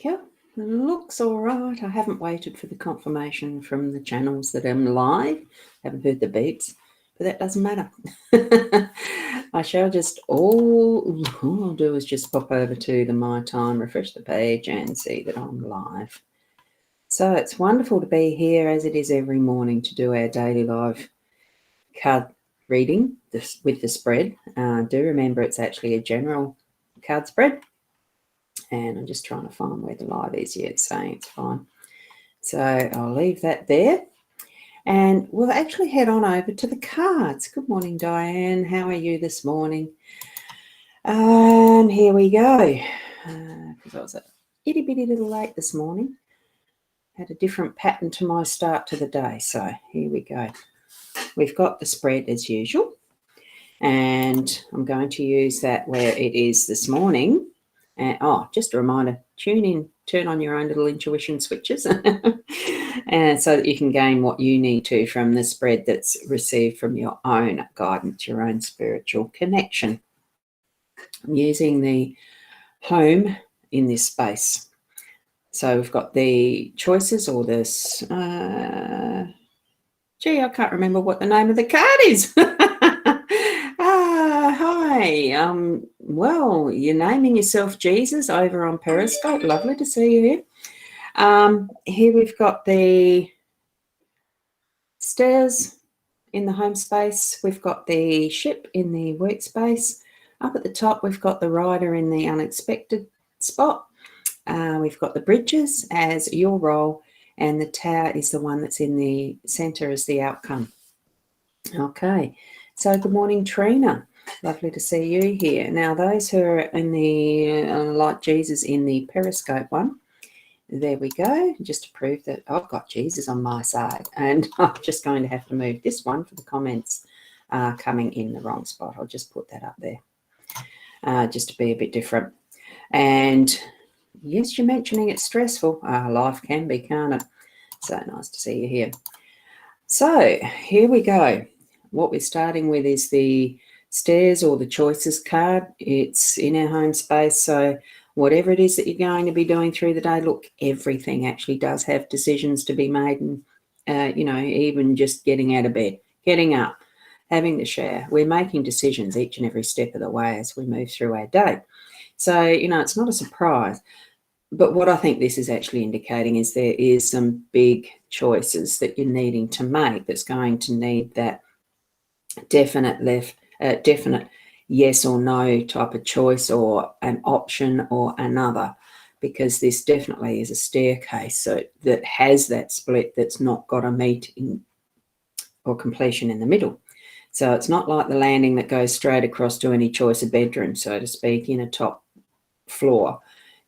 Yeah, looks all right. I haven't waited for the confirmation from the channels that I'm live. Haven't heard the beeps, but that doesn't matter. I shall just all I'll do is just pop over to the My Time, refresh the page, and see that I'm live. So it's wonderful to be here, as it is every morning, to do our daily live card reading with the spread. Do remember it's actually a general card spread. And I'm just trying to find where the live is. Yeah, it's saying it's fine. So I'll leave that there. And we'll actually head on over to the cards. Good morning, Diane. How are you this morning? And here we go. Because I was a itty bitty little late this morning. Had a different pattern to my start to the day. So here we go. We've got the spread as usual. And I'm going to use that where it is this morning. And just a reminder, tune in, turn on your own little intuition switches and so that you can gain what you need to from the spread that's received from your own guidance, your own spiritual connection. I'm using the home in this space. So we've got the choices or this, I can't remember what the name of the card is. Hi. Well, you're naming yourself Jesus over on Periscope. Lovely to see you here. Here we've got the stairs in the home space. We've got the ship in the workspace. Up at the top, we've got the rider in the unexpected spot. We've got the bridges as your role, and the tower is the one that's in the center as the outcome. Okay. So good morning, Trina. Lovely to see you here. Now, those who are in the, like Jesus in the Periscope one, there we go. Just to prove that I've got Jesus on my side. And I'm just going to have to move this one for the comments coming in the wrong spot. I'll just put that up there just to be a bit different. And yes, you're mentioning it's stressful. Life can be, can't it? So nice to see you here. So here we go. What we're starting with is the stairs or the choices card. It's in our home space. So whatever it is that you're going to be doing through the day, look, everything actually does have decisions to be made. And, even just getting out of bed, getting up, having the shower. We're making decisions each and every step of the way as we move through our day. So, it's not a surprise. But what I think this is actually indicating is there is some big choices that you're needing to make that's going to need that definite yes or no type of choice or an option or another, because this definitely is a staircase so that has that split that's not got a meeting or completion in the middle. So it's not like the landing that goes straight across to any choice of bedroom, so to speak, in a top floor.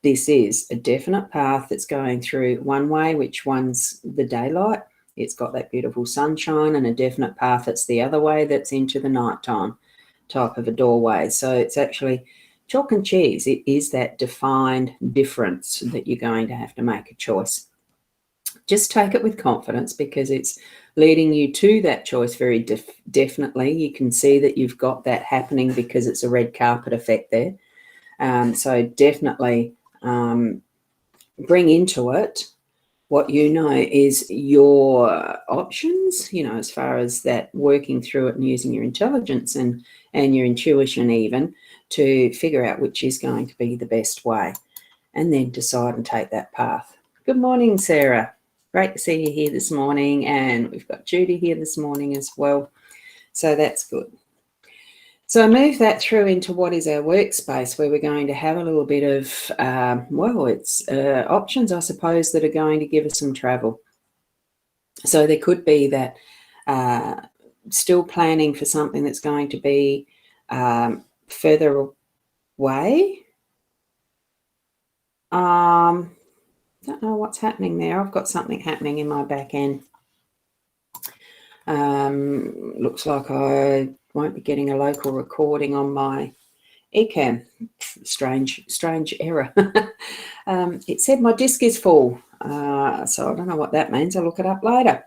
This is a definite path that's going through one way, which one's the daylight. It's got that beautiful sunshine, and a definite path that's the other way, that's into the nighttime type of a doorway. So it's actually chalk and cheese. It is that defined difference that you're going to have to make a choice. Just take it with confidence, because it's leading you to that choice very definitely. You can see that you've got that happening because it's a red carpet effect there. So definitely bring into it what is your options, as far as that, working through it and using your intelligence and your intuition even to figure out which is going to be the best way, and then decide and take that path. Good morning, Sarah. Great to see you here this morning. And we've got Judy here this morning as well. So that's good. So move that through into what is our workspace, where we're going to have a little bit of, options, I suppose, that are going to give us some travel. So there could be that still planning for something that's going to be further away. Don't know what's happening there. I've got something happening in my back end. Looks like I won't be getting a local recording on my eCam. Strange error. It said my disk is full, so I don't know what that means. I'll look it up later.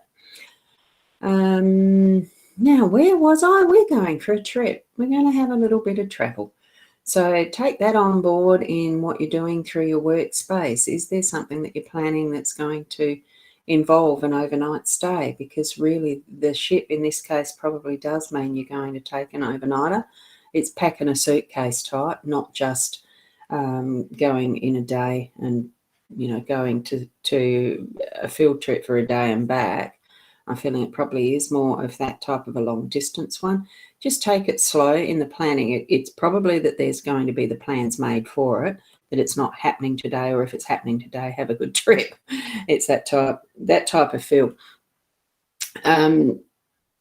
Now, where was I? We're going for a trip. We're going to have a little bit of travel. So take that on board in what you're doing through your workspace. Is there something that you're planning that's going to involve an overnight stay? Because really the ship in this case probably does mean you're going to take an overnighter. It's packing a suitcase type, not just going in a day and, going to a field trip for a day and back. I'm feeling it probably is more of that type of a long distance one. Just take it slow in the planning. It's probably that there's going to be the plans made for it, that it's not happening today, or if it's happening today, have a good trip. It's that type of feel. I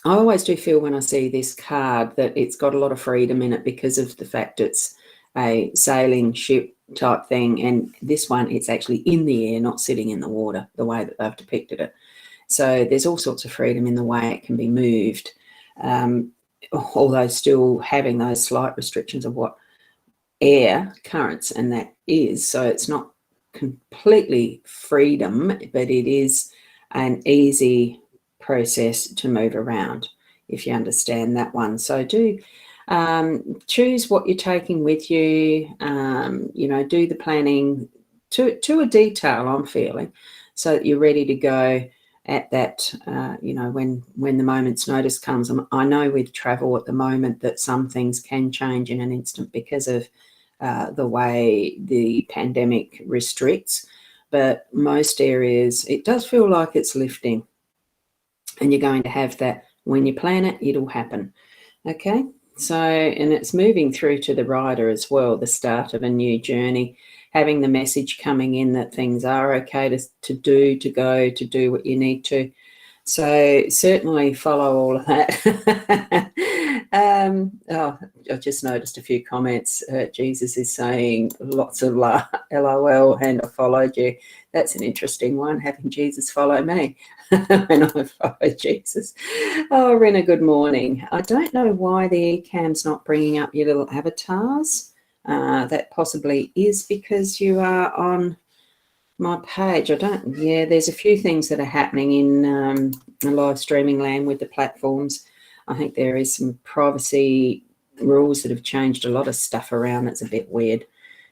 always do feel when I see this card that it's got a lot of freedom in it because of the fact it's a sailing ship type thing, and this one, it's actually in the air, not sitting in the water, the way that they've depicted it. So there's all sorts of freedom in the way it can be moved, although still having those slight restrictions of what air currents and that is. So it's not completely freedom, but it is an easy process to move around, if you understand that one. So do choose what you're taking with you, do the planning to a detail, I'm feeling, so that you're ready to go at that, when the moment's notice comes. I know with travel at the moment that some things can change in an instant because of the way the pandemic restricts, but most areas, it does feel like it's lifting, and you're going to have that. When you plan it, it'll happen. Okay, so, and it's moving through to the rider as well, the start of a new journey, having the message coming in that things are okay to do what you need to. So certainly follow all of that. I just noticed a few comments. Jesus is saying lots of LOL, and I followed you. That's an interesting one, having Jesus follow me when I follow Jesus. Oh, Rena, good morning. I don't know why the eCam's not bringing up your little avatars. That possibly is because you are on my page. There's a few things that are happening in live streaming land with the platforms. I think there is some privacy rules that have changed a lot of stuff around. That's a bit weird.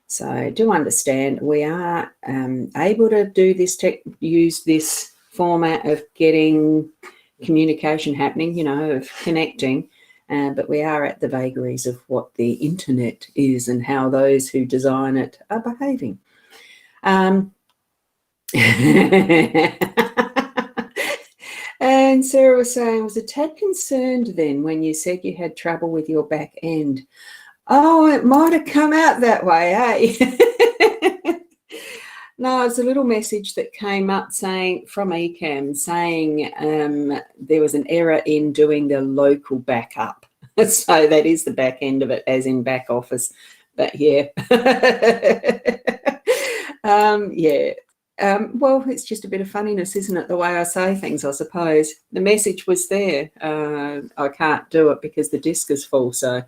So do understand we are able to do this, use this format of getting communication happening, of connecting, but we are at the vagaries of what the internet is and how those who design it are behaving. And Sarah was saying, I was a tad concerned then when you said you had trouble with your back end. Oh, it might have come out that way, eh? No, it's a little message that came up from eCam saying there was an error in doing the local backup. So that is the back end of it, as in back office. But yeah. Yeah. Well, it's just a bit of funniness, isn't it, the way I say things, I suppose. The message was there. I can't do it because the disk is full. So,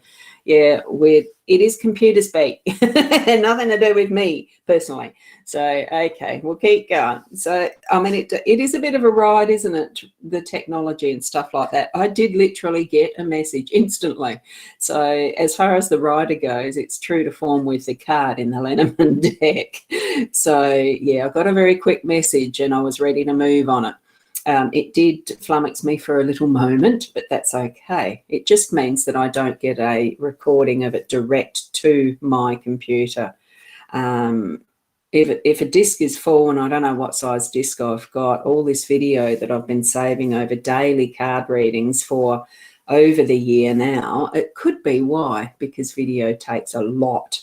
yeah, it is computer speak. Nothing to do with me personally. So, okay, we'll keep going. So, I mean, it is a bit of a ride, isn't it, the technology and stuff like that. I did literally get a message instantly. So, as far as the rider goes, it's true to form with the card in the Lenormand deck. So, yeah, I got a very quick message and I was ready to move on it. It did flummox me for a little moment, but that's okay. It just means that I don't get a recording of it direct to my computer. If a disk is full, and I don't know what size disk I've got, all this video that I've been saving over daily card readings for over the year now, it could be why, because video takes a lot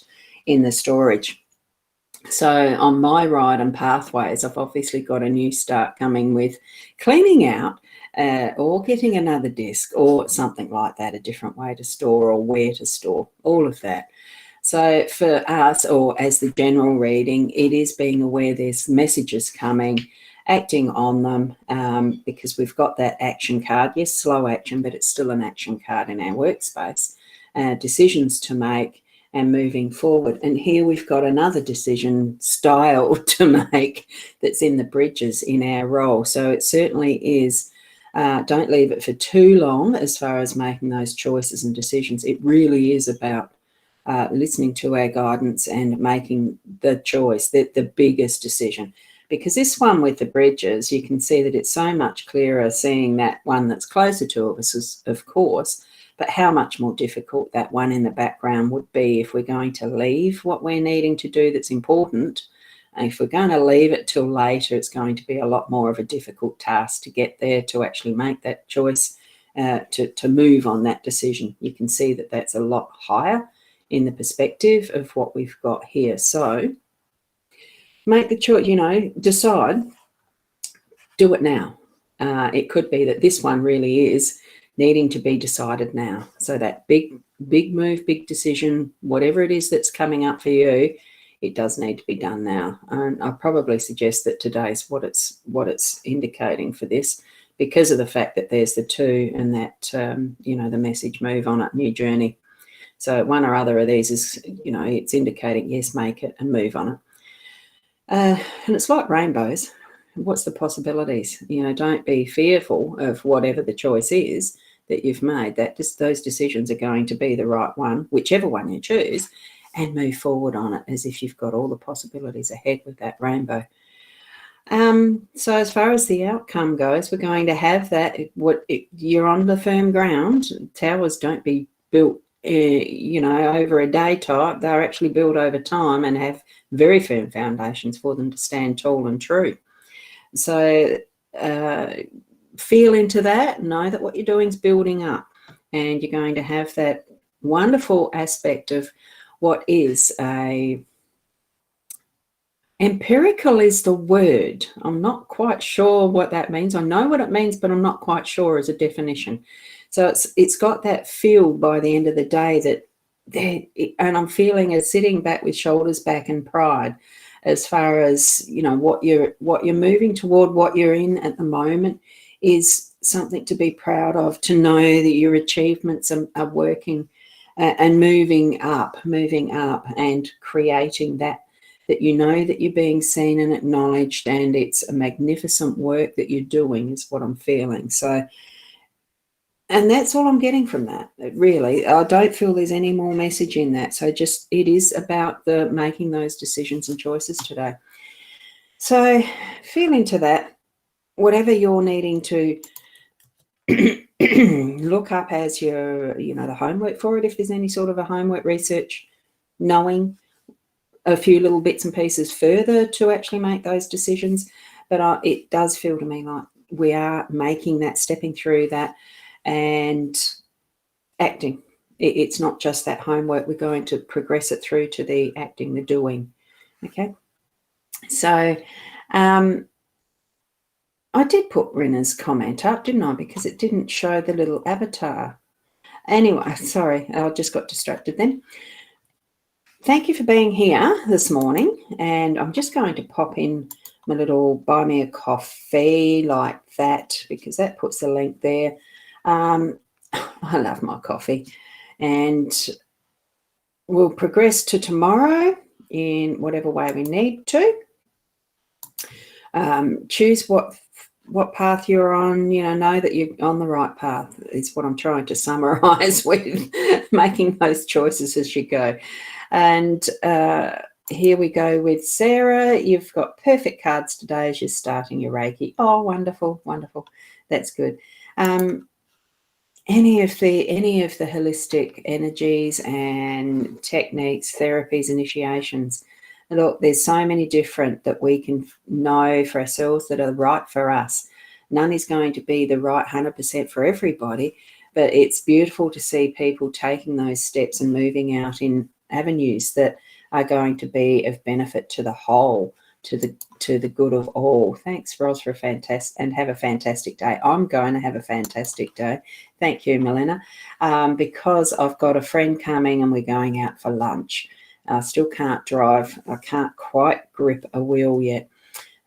in the storage. So on my ride and pathways, I've obviously got a new start coming with cleaning out or getting another disc or something like that, a different way to store or where to store, all of that. So for us, or as the general reading, it is being aware there's messages coming, acting on them, because we've got that action card. Yes, slow action, but it's still an action card in our workspace. Decisions to make and moving forward. And here we've got another decision style to make that's in the bridges in our role. So it certainly is, don't leave it for too long as far as making those choices and decisions. It really is about listening to our guidance and making the choice, the biggest decision. Because this one with the bridges, you can see that it's so much clearer seeing that one that's closer to us, of course, but how much more difficult that one in the background would be if we're going to leave what we're needing to do that's important. And if we're going to leave it till later, it's going to be a lot more of a difficult task to get there, to actually make that choice, to move on that decision. You can see that that's a lot higher in the perspective of what we've got here. So make the choice, decide, do it now. It could be that this one really is needing to be decided now. So that big move, big decision, whatever it is that's coming up for you, it does need to be done now. And I probably suggest that today's what it's indicating for this, because of the fact that there's the 2 and that, the message, move on it, new journey. So one or other of these is, it's indicating, yes, make it and move on it. And it's like rainbows. What's the possibilities? Don't be fearful of whatever the choice is that you've made, that those decisions are going to be the right one, whichever one you choose, and move forward on it as if you've got all the possibilities ahead with that rainbow. So as far as the outcome goes, we're going to have that. You're on the firm ground. Towers don't be built, over a day type. They're actually built over time and have very firm foundations for them to stand tall and true. So feel into that, know that what you're doing is building up, and you're going to have that wonderful aspect of what is empirical is the word. I'm not quite sure what that means. I know what it means, but I'm not quite sure as a definition. So it's got that feel by the end of the day and I'm feeling as sitting back with shoulders back and pride, as far as what you're moving toward, what you're in at the moment is something to be proud of, to know that your achievements are working and moving up and creating that that you're being seen and acknowledged, and it's a magnificent work that you're doing is what I'm feeling. So, and that's all I'm getting from that, really. I don't feel there's any more message in that. So just, it is about the making those decisions and choices today. So feel into that. Whatever you're needing to look up as your, the homework for it, if there's any sort of a homework research, knowing a few little bits and pieces further to actually make those decisions. But it does feel to me like we are making that, stepping through that and acting. It's not just that homework. We're going to progress it through to the acting, the doing. Okay. So I did put Rena's comment up, didn't I? Because it didn't show the little avatar. Anyway, sorry, I just got distracted then. Thank you for being here this morning. And I'm just going to pop in my little buy me a coffee like that, because that puts the link there. I love my coffee. And we'll progress to tomorrow in whatever way we need to. Choose what path you're on, know that you're on the right path is what I'm trying to summarize with making those choices as you go. And here we go with Sarah. You've got perfect cards today as you're starting your Reiki. Oh, wonderful, wonderful. That's good. Any of the holistic energies and techniques, therapies, initiations. Look, there's so many different that we can know for ourselves that are right for us. None is going to be the right 100% for everybody, but it's beautiful to see people taking those steps and moving out in avenues that are going to be of benefit to the whole, to the good of all. Thanks, Ros, for and have a fantastic day. I'm going to have a fantastic day. Thank you, Melina, because I've got a friend coming and we're going out for lunch. I still can't drive. I can't quite grip a wheel yet.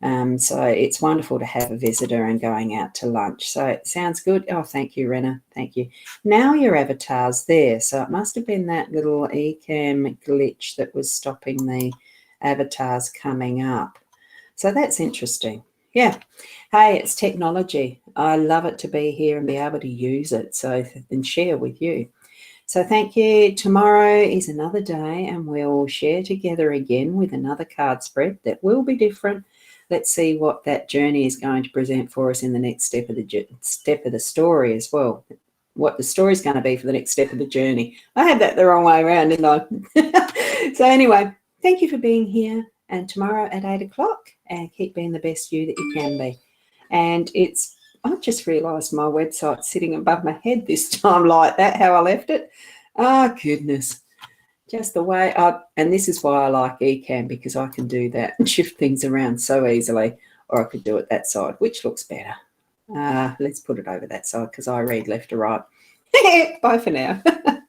So it's wonderful to have a visitor and going out to lunch. So it sounds good. Oh, thank you, Rena. Thank you. Now your avatar's there. So it must have been that little eCam glitch that was stopping the avatars coming up. So that's interesting. Yeah. Hey, it's technology. I love it to be here and be able to use it and share with you. So thank you. Tomorrow is another day and we'll share together again with another card spread that will be different. Let's see what that journey is going to present for us in the next step of the story as well. What the story is going to be for the next step of the journey. I had that the wrong way around, didn't I? So anyway, thank you for being here. And tomorrow at 8 o'clock, and keep being the best you that you can be. And I've just realised my website's sitting above my head this time like that, how I left it. Oh, goodness. Just the way and this is why I like Ecamm, because I can do that and shift things around so easily, or I could do it that side, which looks better. Let's put it over that side because I read left to right. Bye for now.